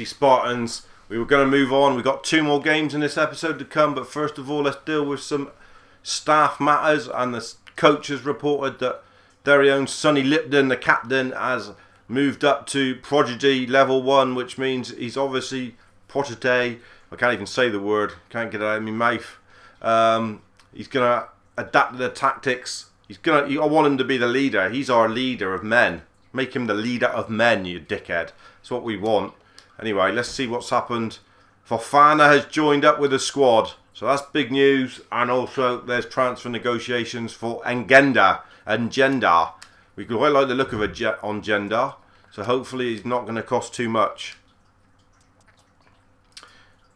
The Spartans. We were going to move on. We've got 2 more games in this episode to come, but first of all, let's deal with some staff matters. And the coach has reported that their own Sonny Lipton, the captain, has moved up to Prodigy level 1, which means he's obviously Protege. I can't even say the word. Can't get it out of my mouth. He's going to adapt to the tactics. I want him to be the leader. He's our leader of men. Make him the leader of men, you dickhead. That's what we want. Anyway, let's see what's happened. Fofana has joined up with the squad. So that's big news. And also there's transfer negotiations for Ngenda. We quite like the look of on Genda. So hopefully he's not going to cost too much.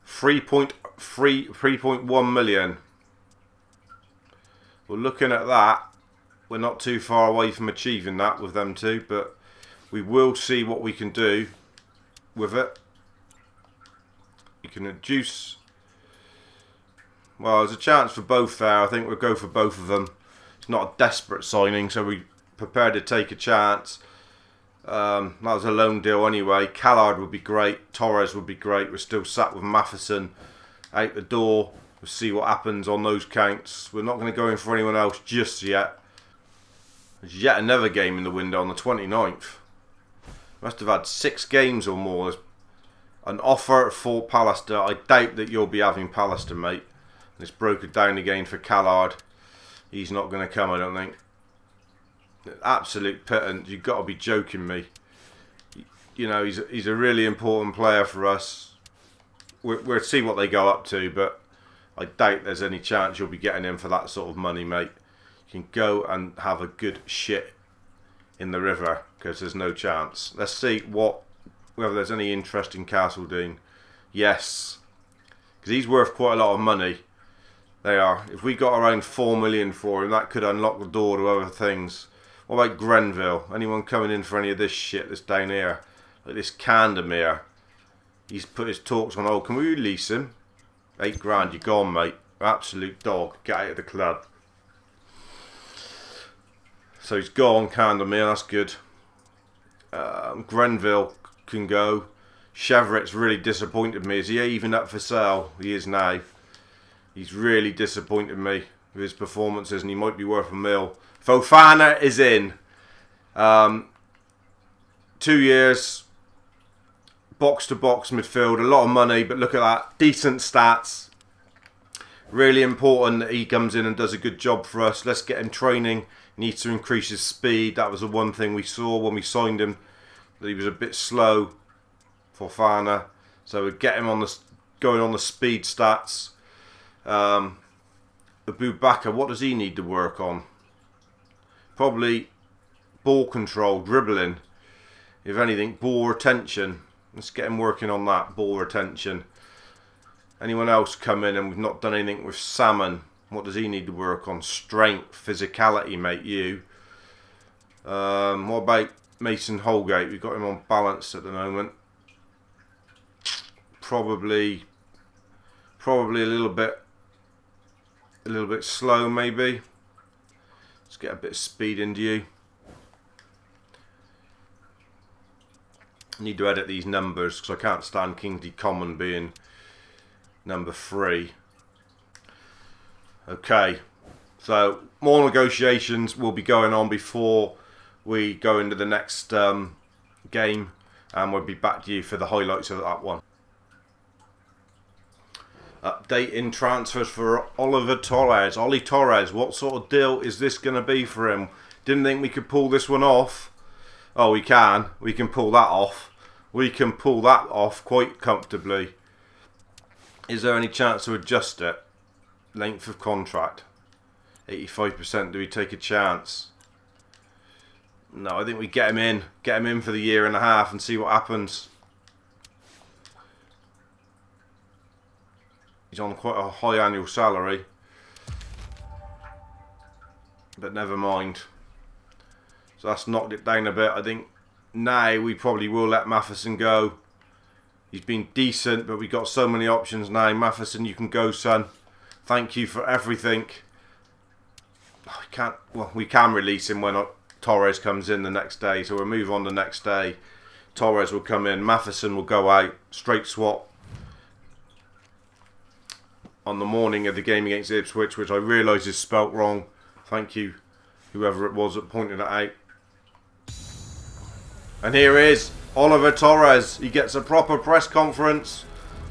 3.1 million. Well, looking at that, we're not too far away from achieving that with them two. But we will see what we can do with it. You can reduce. Well, there's a chance for both there. I think we'll go for both of them. It's not a desperate signing, so we're prepared to take a chance. That was a loan deal anyway. Callard would be great. Torres would be great. We're still sat with Matheson out the door. We'll see what happens on those counts. We're not going to go in for anyone else just yet. There's yet another game in the window on the 29th. Must have had 6 games or more. There's an offer for Pallister. I doubt that you'll be having Pallister, mate. It's broken down again for Callard. He's not going to come, I don't think. Absolute pittance. You've got to be joking me. You know, he's a really important player for us. We'll see what they go up to, but I doubt there's any chance you'll be getting him for that sort of money, mate. You can go and have a good shit in the river, because there's no chance. Let's see whether there's any interest in Castledine. Yes, because he's worth quite a lot of money. They are. If we got around 4 million for him, that could unlock the door to other things. What about Grenville? Anyone coming in for any of this shit that's down here? Like this Candemir. He's put his talks on hold. Can we release him? 8 grand, you're gone, mate. Absolute dog. Get out of the club. So he's gone, Candemir. That's good. Grenville can go. Chevret's really disappointed me. Is he even up for sale? He is now. He's really disappointed me with his performances, and he might be worth a mil. Fofana is in. 2 years. Box-to-box midfield. A lot of money, but look at that. Decent stats. Really important that he comes in and does a good job for us. Let's get him training. He needs to increase his speed. That was the one thing we saw when we signed him. That he was a bit slow. Fofana. So we'll get him on going on the speed stats. Abubakar, what does he need to work on? Probably ball control, dribbling. If anything, ball retention. Let's get him working on that, ball retention. Anyone else come in and we've not done anything with Salmon? What does he need to work on? Strength, physicality, mate, you. What about Mason Holgate? We've got him on balance at the moment. Probably a little bit slow, maybe. Let's get a bit of speed into you. I need to edit these numbers because I can't stand Kingsley Common being number 3. Okay, so more negotiations will be going on before we go into the next game, and we'll be back to you for the highlights of that one. Update in transfers for Oliver Torres. Ollie Torres, what sort of deal is this going to be for him? Didn't think we could pull this one off. Oh, we can. We can pull that off. We can pull that off quite comfortably. Is there any chance to adjust it? Length of contract. 85%. Do we take a chance? No, I think we get him in. Get him in for the 1.5 years and see what happens. He's on quite a high annual salary. But never mind. So that's knocked it down a bit. I think now we probably will let Matheson go. He's been decent, but we've got so many options now. Matheson, you can go, son. Thank you for everything. We can release him when Torres comes in the next day. So we'll move on the next day. Torres will come in. Matheson will go out. Straight swap on the morning of the game against Ipswich, which I realise is spelt wrong. Thank you, whoever it was that pointed it out. And here is Oliver Torres. He gets a proper press conference,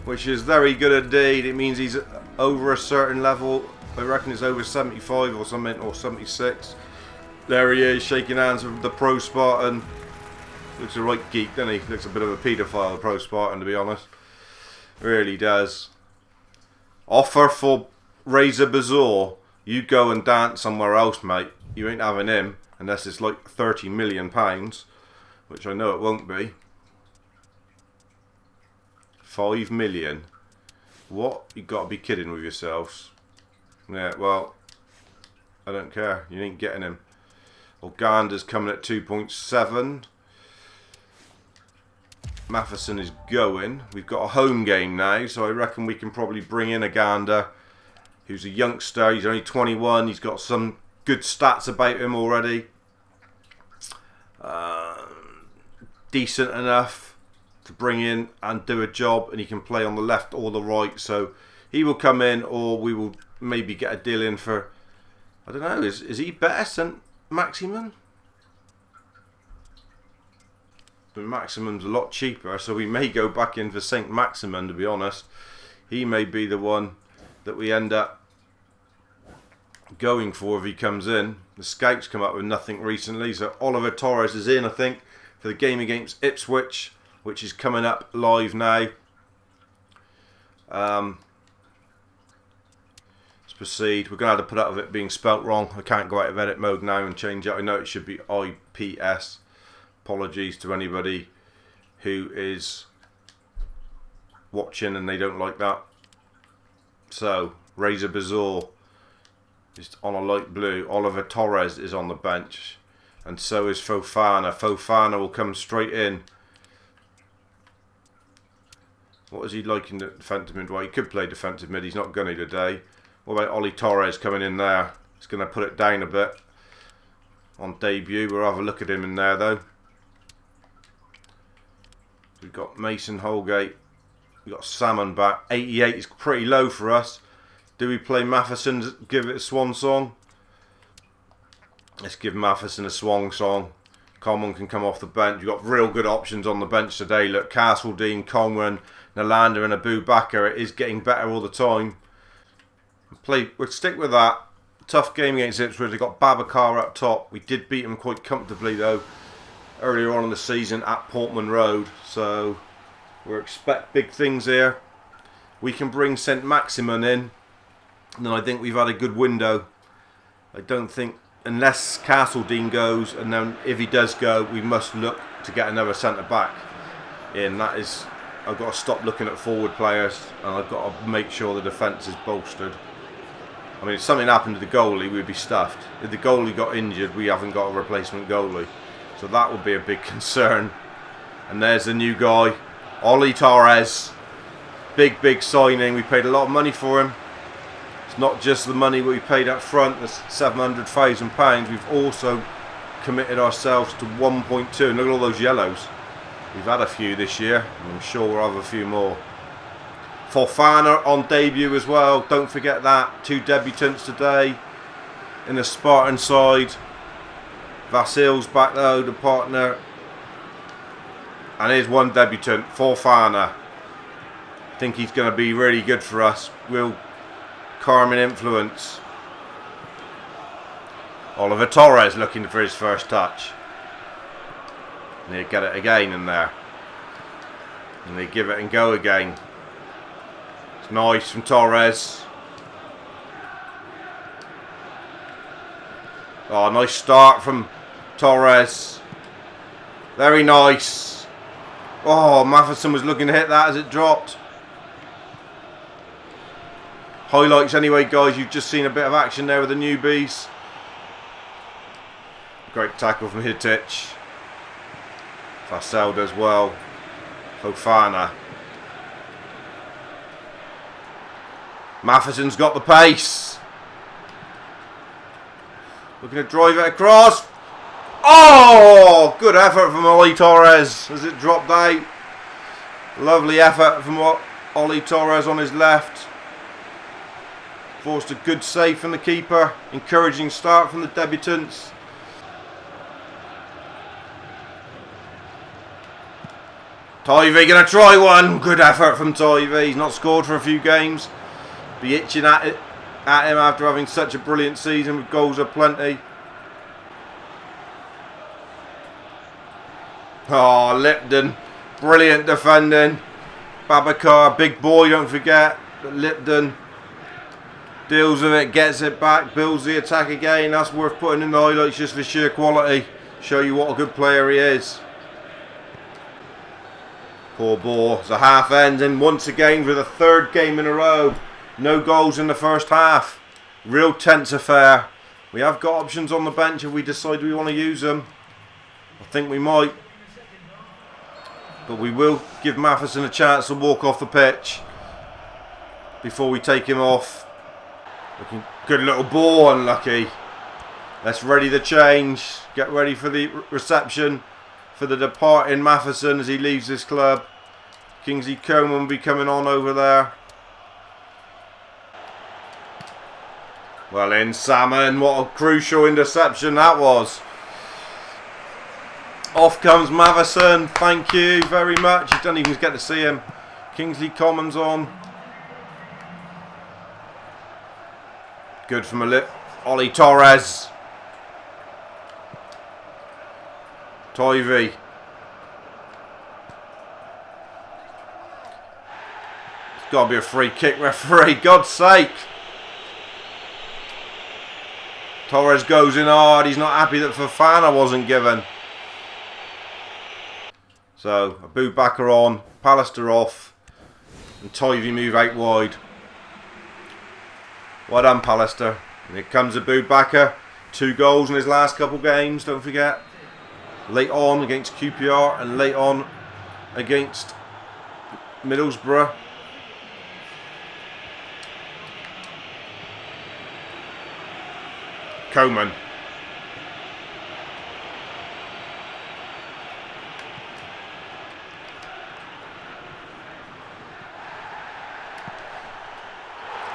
which is very good indeed. It means he's over a certain level. I reckon it's over 75 or something, or 76. There he is, shaking hands with the Pro Spartan. Looks a right geek, doesn't he? Looks a bit of a paedophile, the Pro Spartan, to be honest. Really does. Offer for Razor Bazaar. You go and dance somewhere else, mate. You ain't having him unless it's like £30 million, which I know it won't be. 5 million. What? You got to be kidding with yourselves. Yeah, well, I don't care. You ain't getting him. Uganda's coming at 2.7. Matheson is going. We've got a home game now, so I reckon we can probably bring in Uganda, who's a youngster. He's only 21. He's got some good stats about him already. Decent enough to bring in and do a job, and he can play on the left or the right. So he will come in, or we will maybe get a deal in for, I don't know, is he better than Maximum? The Maximum's a lot cheaper, so we may go back in for St. Maximum, to be honest. He may be the one that we end up going for if he comes in. The scouts come up with nothing recently, so Oliver Torres is in, I think, for the game against Ipswich, which is coming up live now. Let's proceed. We're going to have to put up with it being spelt wrong. I can't go out of edit mode now and change it. I know it should be IPS. Apologies to anybody who is watching and they don't like that. So, Razor Bazaar is on a light blue. Oliver Torres is on the bench. And so is Fofana. Fofana will come straight in. What is he like in the defensive mid? Well, he could play defensive mid. He's not going to today. What about Ollie Torres coming in there? He's going to put it down a bit on debut. We'll have a look at him in there, though. We've got Mason Holgate. We've got Salmon back. 88 is pretty low for us. Do we play Matheson, give it a swan song? Let's give Matheson a swan song. Coleman can come off the bench. You've got real good options on the bench today. Look, Castledine, Conran, Nalanda and Abu Bakr. It is getting better all the time. We'll stick with that. Tough game against Ipswich. They've got Babacar up top. We did beat them quite comfortably, though, earlier on in the season at Portman Road. So we expect big things here. We can bring St. Maximin in. And then I think we've had a good window. I don't think, unless Castledine goes, and then if he does go, we must look to get another centre-back in. That is, I've got to stop looking at forward players, and I've got to make sure the defence is bolstered. I mean, if something happened to the goalie, we'd be stuffed. If the goalie got injured, we haven't got a replacement goalie. So that would be a big concern. And there's the new guy, Ollie Torres. Big, big signing. We paid a lot of money for him. It's not just the money we paid up front, that's £700,000. We've also committed ourselves to 1.2. And look at all those yellows. We've had a few this year, and I'm sure we'll have a few more. Fofana on debut as well. Don't forget that. 2 debutants today in the Spartan side. Vasil's back though, the partner. And here's one debutant, Fofana. I think he's going to be really good for us. Real calming influence. Oliver Torres looking for his first touch. And they get it again in there. And they give it and go again. It's nice from Torres. Oh, nice start from Torres. Very nice. Oh, Matheson was looking to hit that as it dropped. Highlights anyway, guys. You've just seen a bit of action there with the newbies. Great tackle from Hitich. Vassell does well. Fofana. Matheson's got the pace. Looking to drive it across. Oh, good effort from Ollie Torres as it dropped out. Lovely effort from Ollie Torres on his left. Forced a good save from the keeper. Encouraging start from the debutants. Tivy going to try one. Good effort from Tivy. He's not scored for a few games. Be itching at him after having such a brilliant season with goals aplenty. Oh, Lipton. Brilliant defending. Babacar, big boy, don't forget. But Lipton deals with it, gets it back, builds the attack again. That's worth putting in the highlights just for sheer quality. Show you what a good player he is. Poor ball. It's a half end, and once again for the third game in a row. No goals in the first half. Real tense affair. We have got options on the bench if we decide we want to use them. I think we might. But we will give Matheson a chance to walk off the pitch before we take him off. Looking good little ball, unlucky. Let's ready the change. Get ready for the reception for the departing Matheson as he leaves this club. Kingsley Coman will be coming on over there. Well in, Salmon. What a crucial interception that was. Off comes Matheson. Thank you very much. You don't even get to see him. Kingsley Coman's on. Good from Ollie Torres. Tivy. It's got to be a free kick, referee. God's sake. Torres goes in hard. He's not happy that Fofana wasn't given. So, Abubakar on. Pallister off. And Tivy move out wide. Well done, Pallister. And here comes Abubakar. 2 goals in his last couple games, don't forget. Late on against QPR and late on against Middlesbrough. Coman.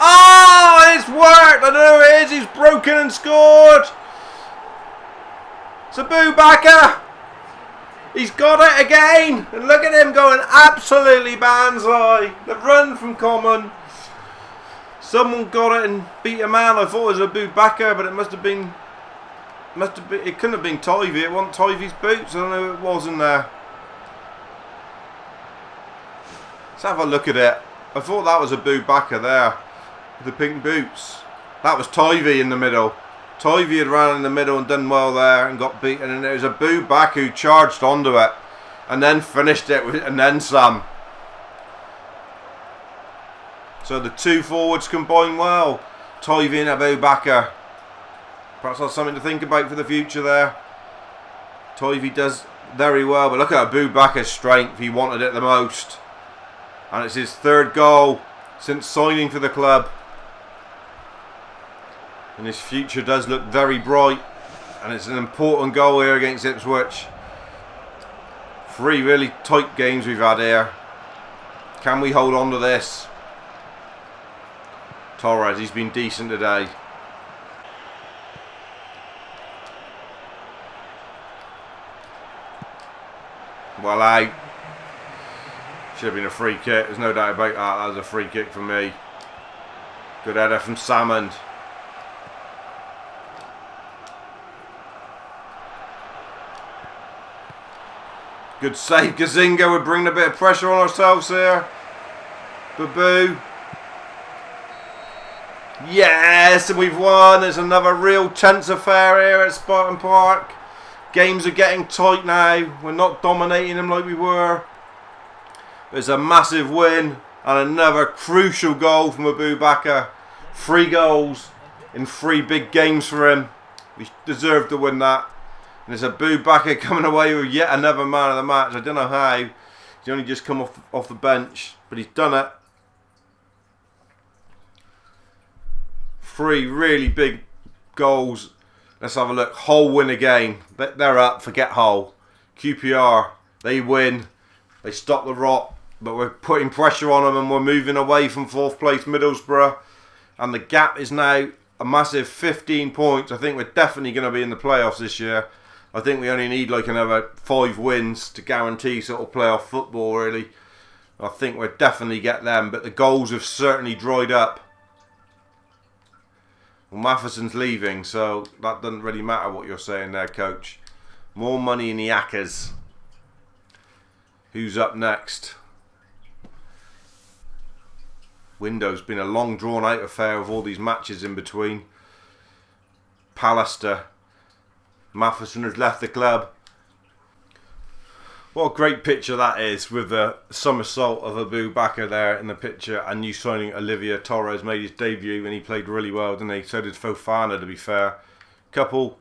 Oh, it's worked! I know it is. He's broken and scored. It's Abubakar. He's got it again. And look at him going absolutely banzai. The run from Coman. Someone got it and beat a man. I thought it was Abubakar, but it must have been. It couldn't have been Tivy. It wasn't Tivy's boots. I don't know who it was in there. Let's have a look at it. I thought that was Abubakar there. The pink boots. That was Tivy in the middle. Tivy had ran in the middle and done well there and got beaten, and it was Abubakar who charged onto it and then finished it and then some. So the 2 forwards combine well. Tivy and Abubakar. Perhaps that's something to think about for the future there. Tivy does very well, but look at Abubakar's strength. He wanted it the most. And it's his 3rd goal since signing for the club. And his future does look very bright. And it's an important goal here against Ipswich. 3 really tight games we've had here. Can we hold on to this? Torres, he's been decent today. Well out. Should have been a free kick. There's no doubt about that. That was a free kick for me. Good header from Salmond. Good save. Gazinga would bring a bit of pressure on ourselves here. Babu. Yes, and we've won. There's another real tense affair here at Spartan Park. Games are getting tight now. We're not dominating them like we were. But it's a massive win and another crucial goal from Abubakar. 3 goals in 3 big games for him. We deserved to win that. And it's Abubakar coming away with yet another man of the match. I don't know how. He's only just come off the bench, but he's done it. 3 really big goals Let's have a look. Hull win again. They're up. Forget Hull. QPR, they win. They stop the rot. But we're putting pressure on them and we're moving away from 4th place Middlesbrough. And the gap is now a massive 15 points. I think we're definitely going to be in the playoffs this year. I think we only need like another 5 wins to guarantee sort of playoff football, really. I think we'll definitely get them. But the goals have certainly dried up. Well, Matheson's leaving, so that doesn't really matter what you're saying there, coach. More money in the Yakkers. Who's up next? Window's been a long drawn out affair with all these matches in between. Pallister. Matheson has left the club. What a great picture that is, with the somersault of Abu Bakr there in the picture, and new signing Olivier Torres made his debut and he played really well, didn't he? So did Fofana, to be fair. Couple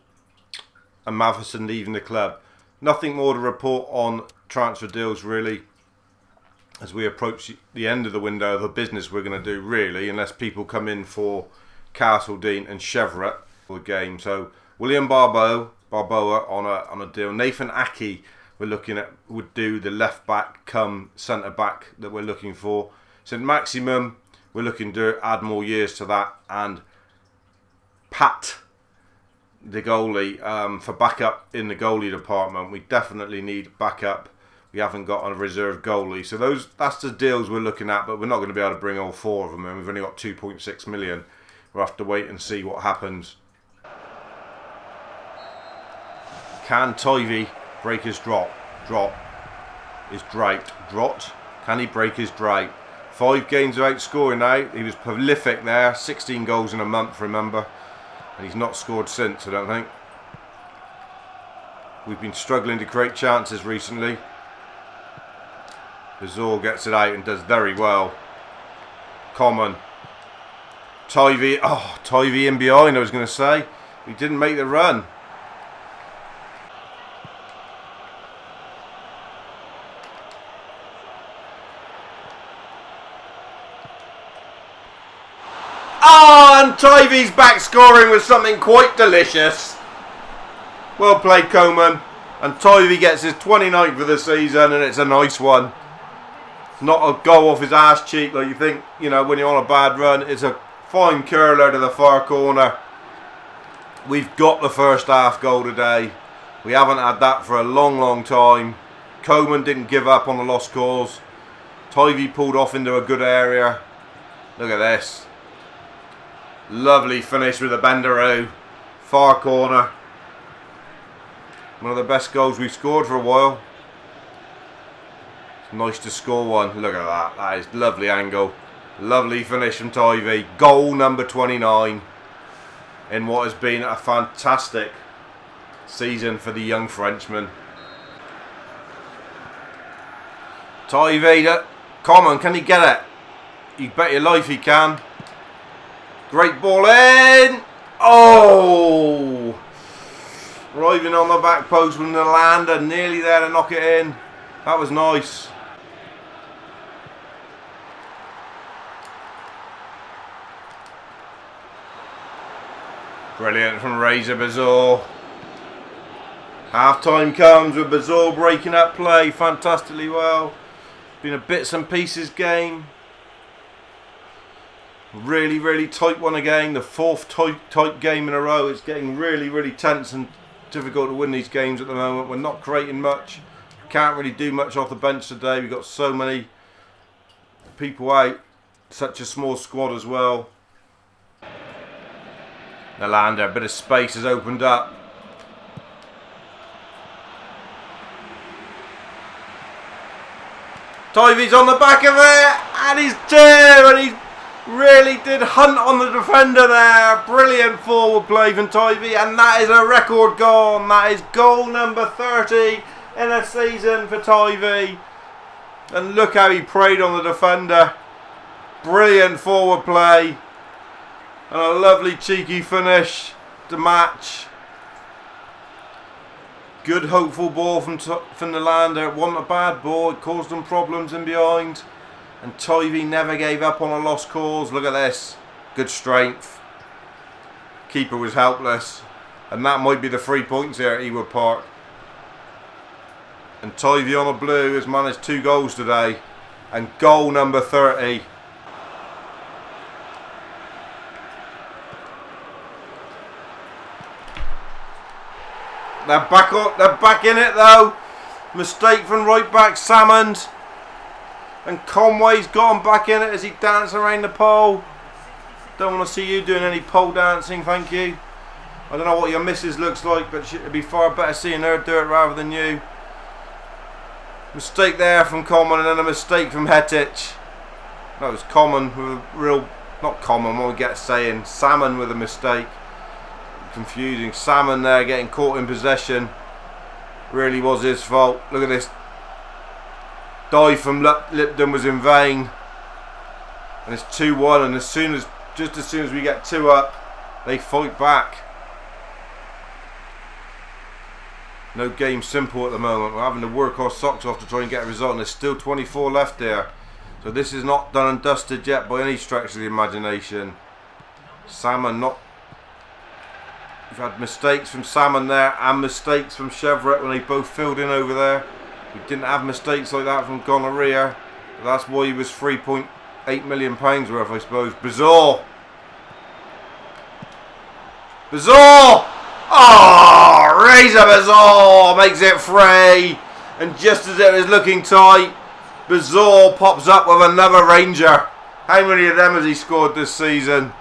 and Matheson leaving the club. Nothing more to report on transfer deals, really, as we approach the end of the window of the business we're going to do, really, unless people come in for Castledean and Chevrolet for the game. So William Balboa on a deal. Nathan Aki we're looking at would do the left back come centre back that we're looking for. St Maximum, we're looking to add more years to that, and Pat, the goalie, for backup in the goalie department. We definitely need backup. We haven't got a reserve goalie, so that's the deals we're looking at. But we're not going to be able to bring all 4 of them in. We've only got 2.6 million. We'll have to wait and see what happens. Can Tivy break his drought? Can he break his drought? 5 games without scoring now. He was prolific there. 16 goals in a month, remember. And he's not scored since, I don't think. We've been struggling to create chances recently. Bazor gets it out and does very well. Common. Tivy. Oh, Tivy in behind, I was going to say. He didn't make the run. Oh, and Tivy's back scoring with something quite delicious. Well played, Coman. And Tivy gets his 29th of the season, and it's a nice one. It's not a goal off his ass cheek like you think, you know, when you're on a bad run. It's a fine curler to the far corner. We've got the first half goal today. We haven't had that for a long, long time. Coman didn't give up on the lost cause. Tivy pulled off into a good area. Look at this. Lovely finish with a benderoo. Far corner. One of the best goals we've scored for a while. It's nice to score one. Look at that. That is lovely angle. Lovely finish from Tivy. Goal number 29 in what has been a fantastic season for the young Frenchman. Tivy, Common, can he get it? You bet your life he can. Great ball in. Oh! Arriving on the back post with the lander, nearly there to knock it in. That was nice. Brilliant from Razor Bazor. Half time comes with Bazor breaking up play fantastically well. Been a bits and pieces game. Really, really tight one again. The 4th tight game in a row. It's getting really, really tense and difficult to win these games at the moment. We're not creating much. Can't really do much off the bench today. We've got so many people out. Such a small squad as well. Nalander, a bit of space has opened up. Tivy's on the back of it, and he's there, and he really did hunt on the defender there. Brilliant forward play from Tivy, and that is a record goal. And that is goal number 30 in a season for Tivy. And look how he preyed on the defender. Brilliant forward play. And a lovely cheeky finish to match. Good hopeful ball from Nalander. It wasn't a bad ball. It caused them problems in behind. And Tivy never gave up on a lost cause. Look at this. Good strength. Keeper was helpless. And that might be the 3 points here at Ewood Park. And Tivy on the blue has managed 2 goals today. And goal number 30. They're back up. They're back in it though. Mistake from right back Salmond. And Conway's got him back in it as he dances around the pole. Don't want to see you doing any pole dancing, thank you. I don't know what your missus looks like, but it'd be far better seeing her do it rather than you. Mistake there from Common, and then a mistake from Hetich. That was Common with a real, not Common, what we get saying, Salmon with a mistake. Confusing. Salmon there getting caught in possession. Really was his fault. Look at this. Dive from Lipton was in vain. And it's 2-1, and just as soon as we get 2 up, they fight back. No game simple at the moment. We're having to work our socks off to try and get a result, and there's still 24 left there. So this is not done and dusted yet by any stretch of the imagination. Salmon not... We've had mistakes from Salmon there and mistakes from Chevrolet when they both filled in over there. We didn't have mistakes like that from Gonorrhea. That's why he was £3.8 million worth, I suppose. Bizarre! Oh, Razor Bazaar makes it 3. And just as it was looking tight, Bazaar pops up with another Ranger. How many of them has he scored this season?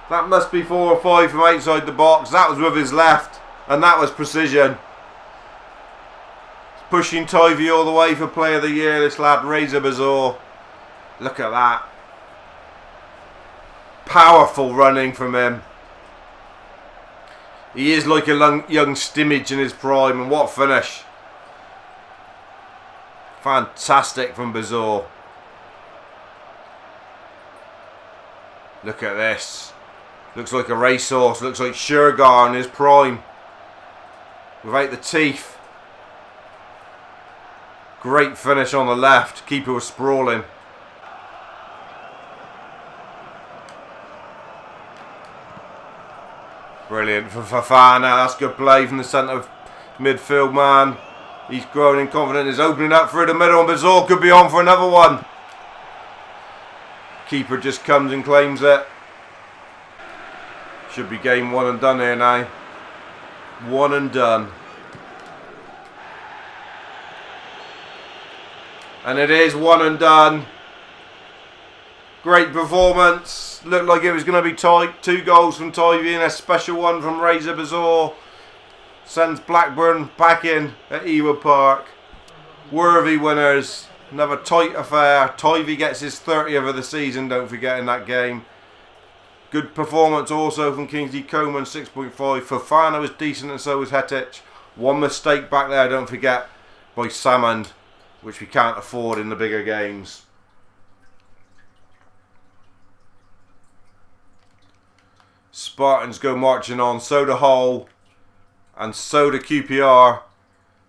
That must be 4 or 5 from outside the box. That was with his left, and that was precision. He's pushing Tivy all the way for Player of the Year, this lad, Razor Bazaar. Look at that. Powerful running from him. He is like a young Stimmage in his prime, and what a finish. Fantastic from Bazaar. Look at this. Looks like a racehorse. Looks like Shergar in his prime. Without the teeth. Great finish on the left. Keeper was sprawling. Brilliant for Fafana. That's good play from the centre midfield man. He's growing in confidence. He's opening up through the middle, and Bazaar could be on for another one. Keeper just comes and claims it. Should be game 1 and done here now. 1 and done. And it is 1 and done. Great performance. Looked like it was going to be tight. 2 goals from Tivy and a special one from Razor Bazaar. Sends Blackburn back in at Ewood Park. Worthy winners. Another tight affair. Tivy gets his 30th of the season, don't forget, in that game. Good performance also from Kingsley Coman, 6.5. Fofana was decent and so was Hetich. 1 mistake back there, don't forget, by Salmond, which we can't afford in the bigger games. Spartans go marching on, so do Hull, and so do QPR.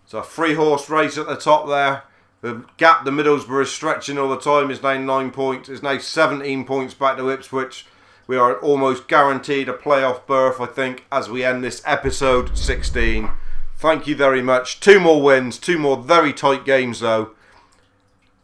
It's a 3-horse race at the top there. The gap the Middlesbrough is stretching all the time is now 9 points. It's now 17 points back to Ipswich. We are almost guaranteed a playoff berth, I think, as we end this episode 16. Thank you very much. 2 more wins, 2 more very tight games though.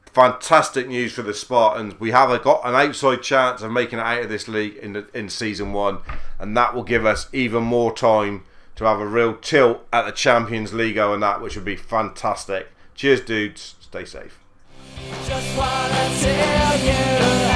Fantastic news for the Spartans. We have got an outside chance of making it out of this league in season 1, and that will give us even more time to have a real tilt at the Champions League and that, which would be fantastic. Cheers, dudes. Stay safe. Just wanna tell you